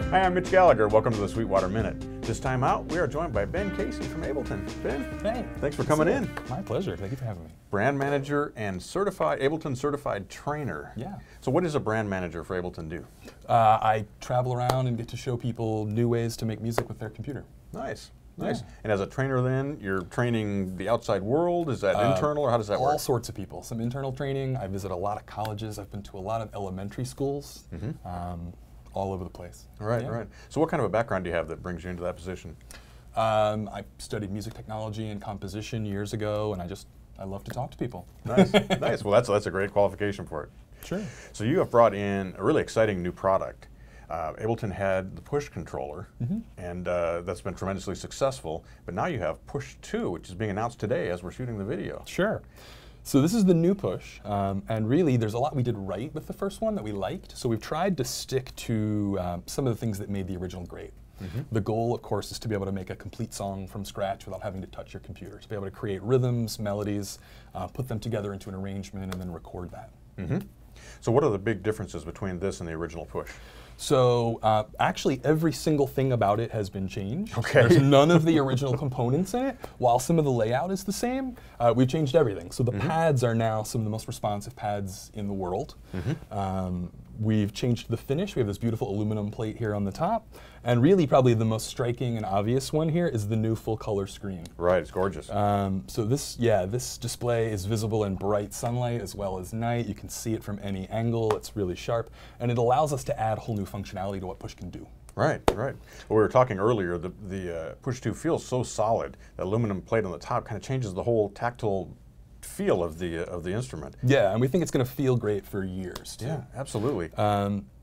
Hi, I'm Mitch Gallagher. Welcome to the Sweetwater Minute. This time out, we are joined by Ben Casey from Ableton. Ben, hey, thanks for coming in. My pleasure. Thank you for having me. Brand manager and certified Ableton certified trainer. Yeah. So what does a brand manager for Ableton do? I travel around and get to show people new ways to make music with their computer. Nice. Nice. Yeah. And as a trainer then, you're training the outside world? Is that internal, or how does that work? All sorts of people. Some internal training. I visit a lot of colleges. I've been to a lot of elementary schools. All over the place. Right, Yeah. right. So what kind of a background do you have that brings you into that position? I studied music technology and composition years ago, and I love to talk to people. Nice, nice. Well, that's a great qualification for it. Sure. So you have brought in a really exciting new product. Ableton had the Push controller, and that's been tremendously successful. But now you have Push 2, which is being announced today as we're shooting the video. Sure. So this is the new Push, and really there's a lot we did right with the first one that we liked, so we've tried to stick to some of the things that made the original great. The goal, of course, is to be able to make a complete song from scratch without having to touch your computer, to be able to create rhythms, melodies, put them together into an arrangement, and then record that. So what are the big differences between this and the original Push? So actually every single thing about it has been changed. Okay. There's none of the original components in it. While some of the layout is the same, we've changed everything. So the pads are now some of the most responsive pads in the world. We've changed the finish. We have this beautiful aluminum plate here on the top. And really probably the most striking and obvious one here is the new full color screen. Right, it's gorgeous. So this display is visible in bright sunlight as well as night. You can see it from any angle. It's really sharp. And it allows us to add whole new functionality to what Push can do. Right, right. Well, we were talking earlier, the Push 2 feels so solid. The aluminum plate on the top kind of changes the whole tactile feel of the instrument. Yeah, and we think it's going to feel great for years, too. Yeah, absolutely.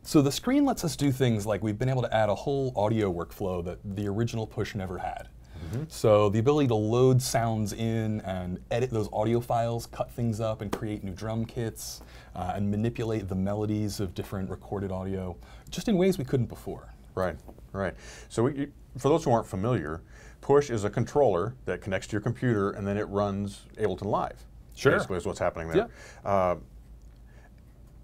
So the screen lets us do things like we've been able to add a whole audio workflow that the original Push never had. So the ability to load sounds in and edit those audio files, cut things up and create new drum kits, and manipulate the melodies of different recorded audio, just in ways we couldn't before. Right, right. So for those who aren't familiar, Push is a controller that connects to your computer and then it runs Ableton Live. Sure. Basically is what's happening there. Yeah.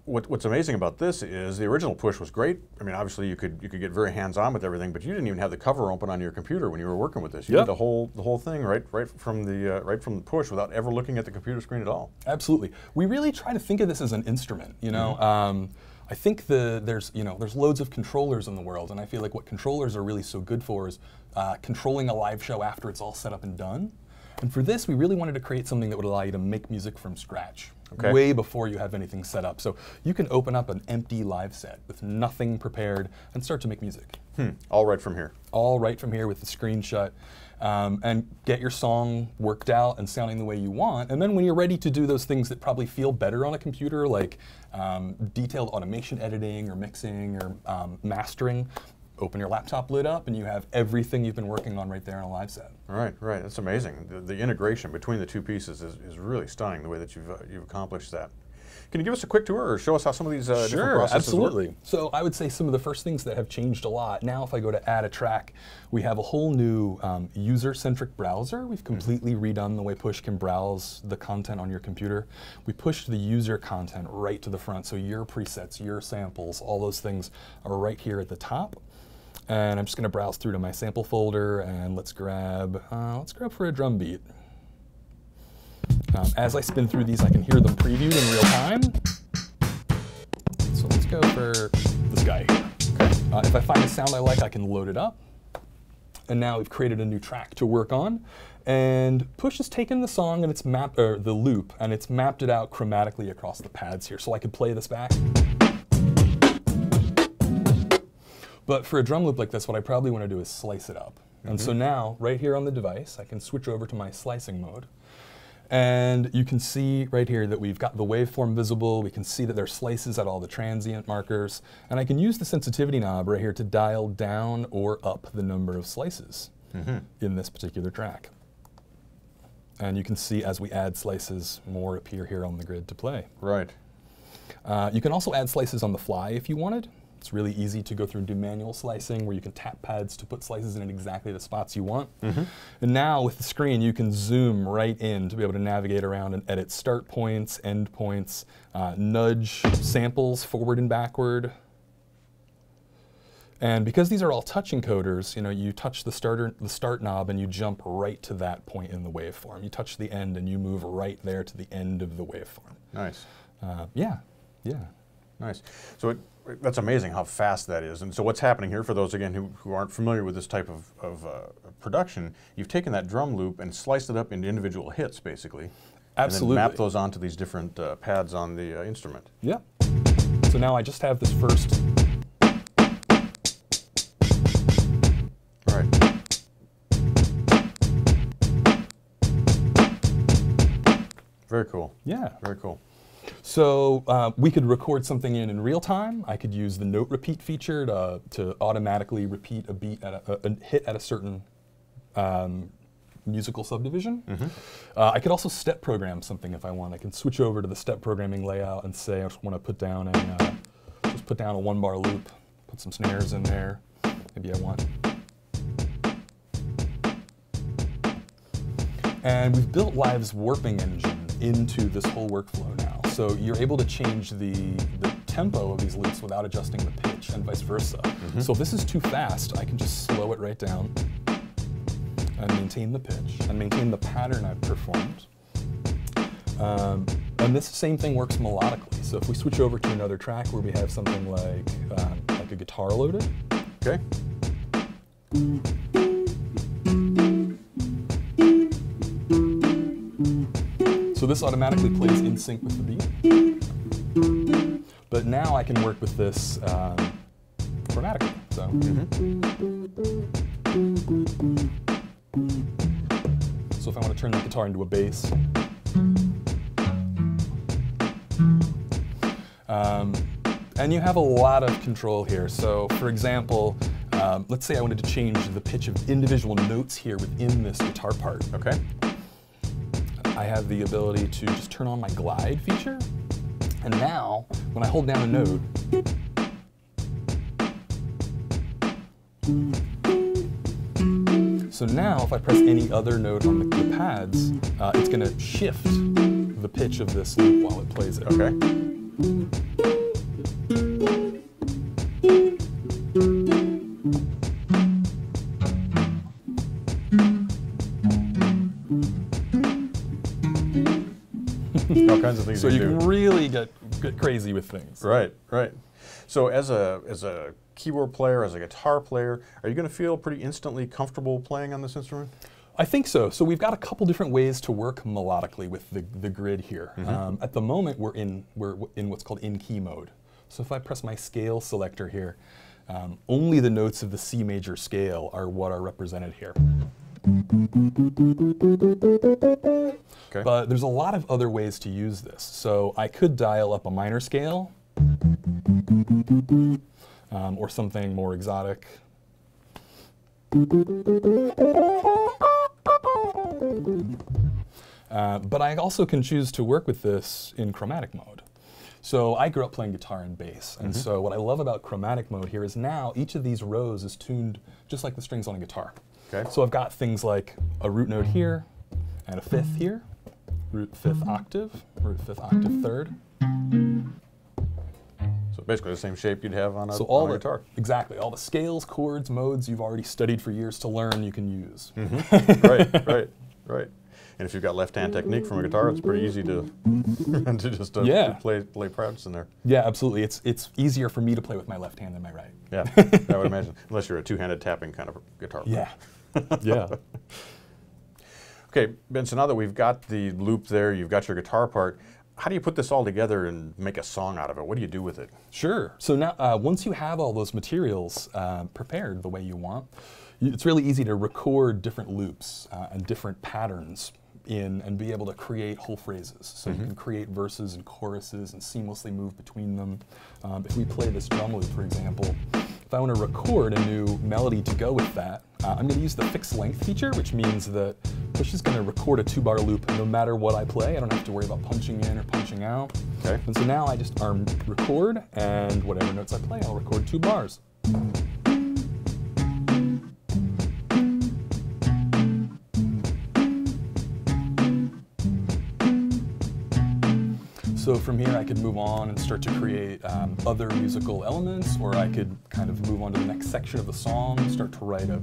What's amazing about this is the original Push was great. I mean, obviously you could get very hands-on with everything, but you didn't even have the cover open on your computer when you were working with this. You did the whole thing right from the Push without ever looking at the computer screen at all. Absolutely. We really try to think of this as an instrument. You know, I think there's loads of controllers in the world, and I feel like what controllers are really so good for is controlling a live show after it's all set up and done. And for this, we really wanted to create something that would allow you to make music from scratch, way before you have anything set up. So you can open up an empty live set with nothing prepared and start to make music. All right from here. All right from here with the screen shut, and get your song worked out and sounding the way you want. And then when you're ready to do those things that probably feel better on a computer, like detailed automation editing or mixing or mastering, open your laptop lid up and you have everything you've been working on right there in a live set. Right, right. That's amazing. The integration between the two pieces is really stunning, the way that you've accomplished that. Can you give us a quick tour or show us how some of these different processes absolutely. work? So I would say some of the first things that have changed a lot. Now if I go to add a track, we have a whole new user-centric browser. We've completely redone the way Push can browse the content on your computer. We pushed the user content right to the front, so your presets, your samples, all those things are right here at the top. And I'm just going to browse through to my sample folder, and let's grab for a drum beat. As I spin through these, I can hear them previewed in real time. So let's go for this guy here. Okay. If I find a sound I like, I can load it up. And now we've created a new track to work on. And Push has taken the song and it's mapped, or the loop, and it's mapped it out chromatically across the pads here. So I could play this back. But for a drum loop like this, what I probably want to do is slice it up. And so now, right here on the device, I can switch over to my slicing mode. And you can see right here that we've got the waveform visible. We can see that there's slices at all the transient markers. And I can use the sensitivity knob right here to dial down or up the number of slices in this particular track. And you can see as we add slices, more appear here on the grid to play. Right. You can also add slices on the fly if you wanted. It's really easy to go through and do manual slicing where you can tap pads to put slices in exactly the spots you want. And now with the screen, you can zoom right in to be able to navigate around and edit start points, end points, nudge samples forward and backward. And because these are all touch encoders, you know, you touch the start knob and you jump right to that point in the waveform. You touch the end and you move right there to the end of the waveform. Nice. Yeah. Nice. So that's amazing how fast that is. And so what's happening here, for those, again, who aren't familiar with this type of production, you've taken that drum loop and sliced it up into individual hits, basically. Absolutely. And then mapped those onto these different pads on the instrument. Yeah. So now I just have this first. Right. Very cool. Yeah. Very cool. So we could record something in real time. I could use the note repeat feature to automatically repeat a beat at a hit at a certain musical subdivision. I could also step program something if I want. I can switch over to the step programming layout and say I just want to put down a just put down a 1-bar loop, put some snares in there. Maybe I want. And we've built Live's warping engine into this whole workflow now. So you're able to change the tempo of these loops without adjusting the pitch and vice versa. So if this is too fast, I can just slow it right down and maintain the pitch and maintain the pattern I've performed. And this same thing works melodically. So if we switch over to another track where we have something like a guitar loaded. Okay. So this automatically plays in sync with the beat. But now I can work with this chromatically. So. So if I want to turn the guitar into a bass. And you have a lot of control here. So for example, let's say I wanted to change the pitch of individual notes here within this guitar part. Okay. I have the ability to just turn on my glide feature. And now, when I hold down a note, so now if I press any other note on the pads, it's going to shift the pitch of this loop while it plays it. Okay. All kinds of things. So you can really get crazy with things. Right, right. So as a keyboard player, as a guitar player, are you going to feel pretty instantly comfortable playing on this instrument? I think so. So we've got a couple different ways to work melodically with the grid here. At the moment, we're in what's called in-key mode. So if I press my scale selector here, only the notes of the C major scale are what are represented here. Okay. But there's a lot of other ways to use this. So I could dial up a minor scale, or something more exotic. But I also can choose to work with this in chromatic mode. So I grew up playing guitar and bass, and so what I love about chromatic mode here is now each of these rows is tuned just like the strings on a guitar. Okay. So I've got things like a root note here, and a fifth here, root fifth octave third. So basically the same shape you'd have on a, guitar. Exactly. All the scales, chords, modes you've already studied for years to learn, you can use. Right. And if you've got left-hand technique from a guitar, it's pretty easy to just play parts in there. Yeah, absolutely. It's easier for me to play with my left hand than my right. Yeah, I would imagine. Unless you're a two-handed tapping kind of guitar player. Yeah. Okay, Ben, so now that we've got the loop there, you've got your guitar part, how do you put this all together and make a song out of it? What do you do with it? Sure. So now, once you have all those materials prepared the way you want, it's really easy to record different loops and different patterns and be able to create whole phrases. So you can create verses and choruses and seamlessly move between them. If we play this drum loop, for example, if I want to record a new melody to go with that, I'm going to use the fixed length feature, which means that Push is going to record a 2-bar loop no matter what I play. I don't have to worry about punching in or punching out. Okay. And so now I just record, and whatever notes I play, I'll record 2 bars. So from here I could move on and start to create other musical elements, or I could kind of move on to the next section of the song, start to write a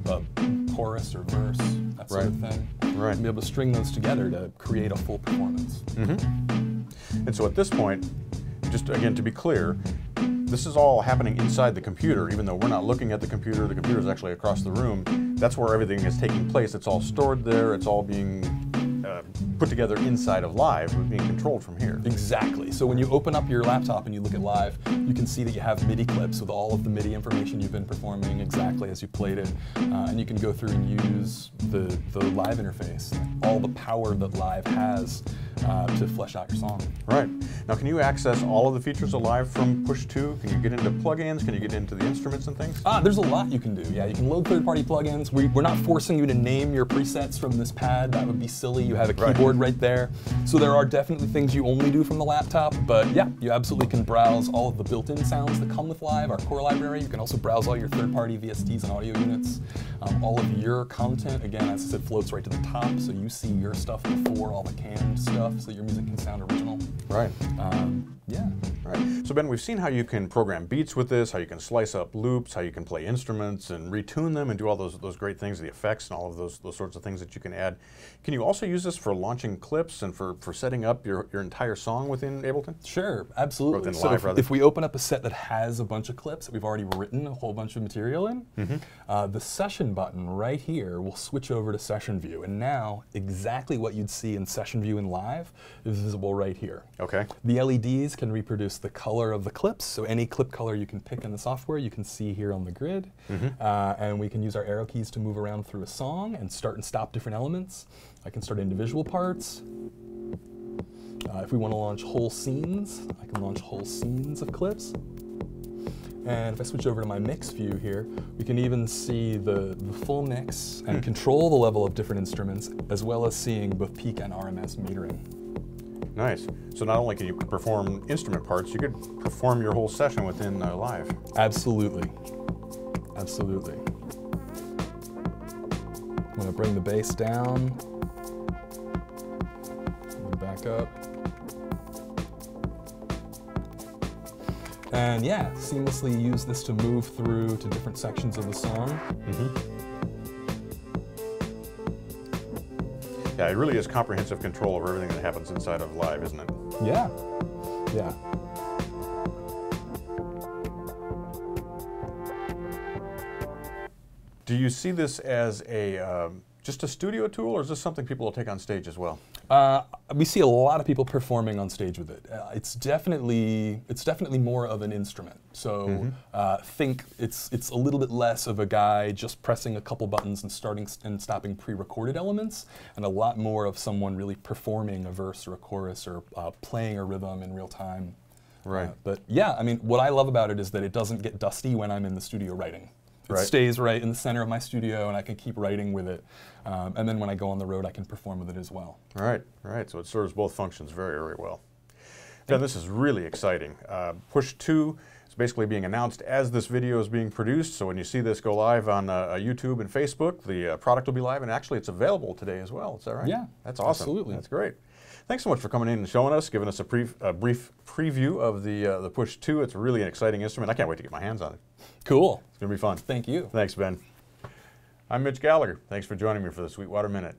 chorus or verse, that sort of thing. Right. And be able to string those together to create a full performance. And so at this point, just again to be clear, this is all happening inside the computer, even though we're not looking at the computer is actually across the room. That's where everything is taking place. It's all stored there, it's all being put together inside of Live, being controlled from here. Exactly. So when you open up your laptop and you look at Live, you can see that you have MIDI clips with all of the MIDI information you've been performing exactly as you played it. And you can go through and use the Live interface, all the power that Live has to flesh out your song. Right. Now can you access all of the features of Live from Push 2? Can you get into plugins? Can you get into the instruments and things? There's a lot you can do. Yeah, you can load third-party plugins. We're not forcing you to name your presets from this pad. That would be silly. You have a keyboard right there. So there are definitely things you only do from the laptop, but yeah, you absolutely can browse all of the built-in sounds that come with Live, our core library. You can also browse all your third-party VSTs and audio units. All of your content, again, as I said, floats right to the top, so you see your stuff before all the canned stuff, so your music can sound original. Right. Yeah. Right. So Ben, we've seen how you can program beats with this, how you can slice up loops, how you can play instruments and retune them and do all those great things, the effects and all of those sorts of things that you can add. Can you also use this for launching clips and for setting up your entire song within Ableton? Sure, absolutely. Within so Live, if we open up a set that has a bunch of clips that we've already written a whole bunch of material in, the session button right here will switch over to session view. And now exactly what you'd see in session view in Live is visible right here. Okay. The LEDs can reproduce the color of the clips, so any clip color you can pick in the software you can see here on the grid. And we can use our arrow keys to move around through a song and start and stop different elements. I can start individual parts. If we want to launch whole scenes, I can launch whole scenes of clips. And if I switch over to my mix view here, we can even see the full mix and control the level of different instruments, as well as seeing both peak and RMS metering. Nice. So not only can you perform instrument parts, you could perform your whole session within Live. Absolutely. Absolutely. I'm going to bring the bass down. Back up. And yeah, seamlessly use this to move through to different sections of the song. Yeah, it really is comprehensive control over everything that happens inside of Live, isn't it? Yeah, yeah. Do you see this as a just a studio tool, or is this something people will take on stage as well? We see a lot of people performing on stage with it. It's definitely more of an instrument. So think it's a little bit less of a guy just pressing a couple buttons and starting and stopping pre-recorded elements, and a lot more of someone really performing a verse or a chorus or playing a rhythm in real time. Right. But yeah, I mean, what I love about it is that it doesn't get dusty when I'm in the studio writing. It stays right in the center of my studio, and I can keep writing with it. And then when I go on the road, I can perform with it as well. Right, right. So it serves both functions very, very well. Ben, this is really exciting. Push 2 is basically being announced as this video is being produced. So when you see this go live on YouTube and Facebook, the product will be live, and actually it's available today as well. Is that right? Yeah, that's awesome. Absolutely. That's great. Thanks so much for coming in and showing us, giving us a brief preview of the Push 2. It's really an exciting instrument. I can't wait to get my hands on it. Cool. It's going to be fun. Thank you. Thanks, Ben. I'm Mitch Gallagher. Thanks for joining me for the Sweetwater Minute.